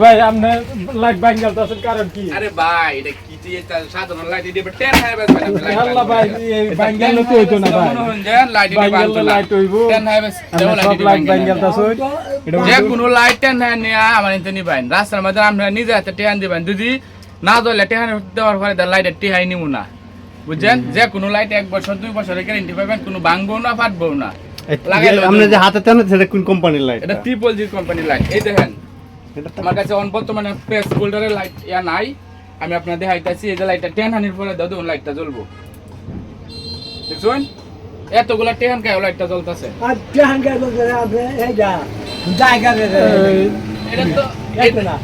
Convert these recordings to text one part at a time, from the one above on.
ভাই আপনি লাইট বাঙ্গাল তো আছেন কারণ কি? আরে ভাই এটা কি যে সাধারণ লাইট দিবে 10 হাই বেস ভাই আল্লাহ ভাই এই বাঙ্গাল তো হইতো না ভাই মনে হন যে লাইট দিবে বাঙ্গাল লাইট হইবো 10 হাই বেস সব লাইট বাঙ্গাল তো আছে যে কোনো লাইট 10 হাই নিয়া আমার এতে নিবেন রাস্তার মধ্যে আমরা নিজে হাতে টেহান দিবেন যদি না দলে টেহান দেওয়ার পরে লাইটের টেহাই নিমু না বুঝছেন যে কোনো লাইট 1 বছর 2 বছরের গ্যারান্টি পাবেন কোনো ভাঙবো না ফাটবো না লাগাইলে আপনি যে হাতে টানেন সেটা কোন কোম্পানির লাইট? এটা ট্রিপল জি কোম্পানির লাইট এই দেখেন আমার কাছে বর্তমানে প্রেস হোল্ডারের লাইট ইয়া নাই আমি আপনাদের দেখাইতাছি এই যে লাইটটা 10 হানির পরে দাও দেখুন লাইটটা জ্বলবো দেখুন এতগুলা 10 কায় লাইটটা জ্বলতাছে আর জাহান গায় বলতে আপনি এই যা জায়গা দে এটা তো এটা না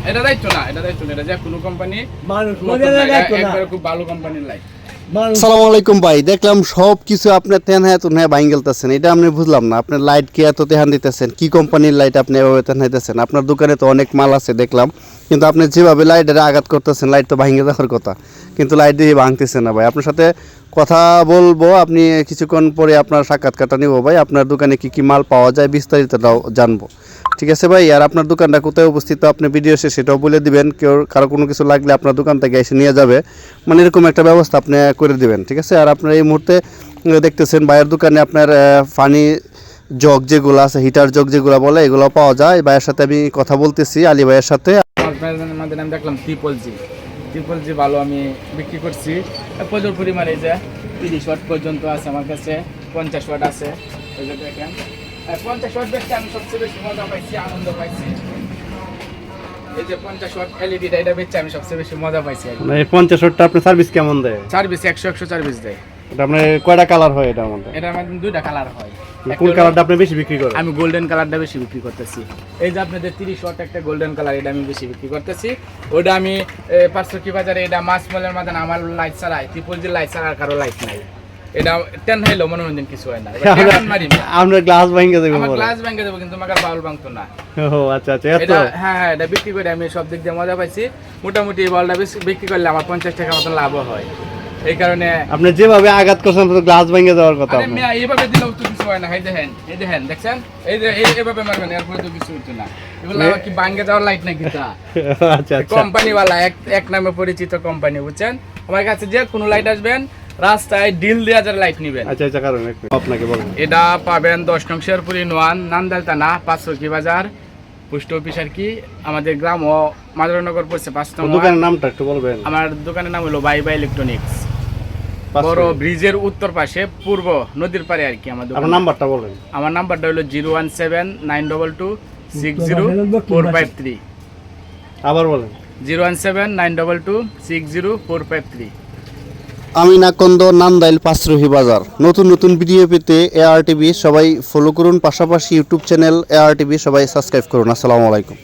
এটা দাইতো না এটা যে কোনো কোম্পানি মানুষ মরে যাইতো না একবারে খুব ভালো কোম্পানির লাইট মানুষ আসসালামু আলাইকুম ভাই, দেখলাম সব কিছু আপনার তেনহায় তুনহায় বাইঙ্গেলতেছেন, এটা আমি বুঝলাম না। আপনার লাইট কি এত তেহান দিতেছেন? কি কোম্পানির লাইট আপনি এভাবে তেনহাইতেছেন? আপনার দোকানে তো অনেক মাল আছে দেখলাম, কিন্তু আপনি যেভাবে লাইটের আঘাত করতেছেন লাইট তো ভাঙে যাওয়ার কথা, কিন্তু লাইট দিয়ে ভাঙতেছে না ভাই। আপনার সাথে কথা বলবো, আপনি কিছুক্ষণ পরে আপনার সাক্ষাৎকারটা নিব ভাই। আপনার দোকানে কি কি মাল পাওয়া যায় বিস্তারিতটাও জানবো, ঠিক আছে ভাই? আর আপনার দোকানটা কোথায় অবস্থিত আপনি ভিডিও শেষে সেটাও বলে দিবেন। কেউ কারো কোনো কিছু লাগলে আপনার দোকান থেকে এসে নিয়ে যাবে, মানে এরকম একটা ব্যবস্থা আপনি করে দিবেন, ঠিক আছে? আর আপনার এই মুহূর্তে দেখতেছেন ভাইয়ের দোকানে আপনার ফানি জগ যেগুলো আছে, হিটার জগ যেগুলো বলে, এগুলো পাওয়া যায়। ভাইয়ের সাথে আমি কথা বলতেছি, আলী ভাইয়ের সাথে। আমাদের নাম দেখলাম ট্রিপল জি ভালো আমি বিক্রি করছি প্রচুর পরিমাণে। এই যে 30 ওয়াট পর্যন্ত আছে আমার কাছে, 50 ওয়াট আছে। এই যে দেখেন 50 ওয়াট বেচতে আমি সবচেয়ে বেশি মজা পাইছি, আনন্দ পাইছি। এই যে 50 ওয়াট এলইডি এটা বেচতে আমি সবচেয়ে বেশি মজা পাইছি। মানে 50 ওয়াটটা আপনার সার্ভিস কেমন দেয়? সার্ভিস 100 সার্ভিস দেয়। এটা আপনার কয়টা কালার হয় এটার মধ্যে? এটার মধ্যে 2টা কালার হয়। কোন কালারটা আপনি বেশি বিক্রি করেন? আমি গোল্ডেন কালারটা বেশি বিক্রি করতেছি। এই যে আপনাদের 30 ওয়াট একটা গোল্ডেন কালার, এটা আমি বেশি বিক্রি করতেছি। ওটা আমি 500 কি বাজারে এটা মাস মলের মধ্যে আমার লাইট ছাড়াই, ট্রিপল জি লাইট ছাড়া আর কারো লাইট নাই। এটা 10 হইলো মনোরঞ্জন কিছু হয় না। আমরা গ্লাস ভাঙে দেব, আমার গ্লাস ভাঙে দেব, কিন্তু আমার বাউল ভাঙতো না। ও আচ্ছা আচ্ছা, এত? হ্যাঁ এটা বিক্রি করে আমি সব দিক দিয়ে মজা পাইছি। মোটামুটি এই বলটা বিক্রি করলে আমার 50 টাকা মতো লাভ হয়। এই কারণে আপনি যেভাবে আঘাত করছেন তো গ্লাস ভেঙে যাওয়ার কথা। আমি এইভাবে দিলেও তো কিছু হয় না। এই দেখেন দেখছেন, এই যে এইভাবে মারবেন, এরপরে তো কিছু হতো না। এগুলো আবার কি ভাঙে যাওয়ার লাইট নাকি? তা আচ্ছা আচ্ছা, কোম্পানি ওয়ালা এক নামে পরিচিত কোম্পানি, বুঝছেন? আমার কাছে যে কোনো লাইট আসবেন রাস্তায় ডিল দেওয়া যারা লাইট নিবেন। আচ্ছা আচ্ছা, কারণ আপনাকে বলুন। এটা পাবেন 10 নং শেরপুরি নোয়ান নান্দালতা না 500 কি বাজার পোস্ট অফিস আর কি। আমাদের গ্রাম ও মাদুরনগর পড়ছে 5 নম্বর। দোকানের নামটা একটু বলবেন? আমার দোকানের নাম হলো বাই ইলেকট্রনিক্স, বড় ব্রিজের উত্তর পাশে, পূর্ব নদীর পারে আর কি। আমার আপনার নাম্বারটা বলেন। আমার নাম্বারটা হলো 01792260453। আবার বলেন। 01792260453। আমিনাকন্দ, নান্দাইল, পাঁচরুহি বাজার। নতুন নতুন ভিডিও পেতে AR টিভি সবাই ফলো করুন, পাশাপাশি ইউটিউব চ্যানেল AR টিভি সবাই সাবস্ক্রাইব করুন। আসসালামু আলাইকুম।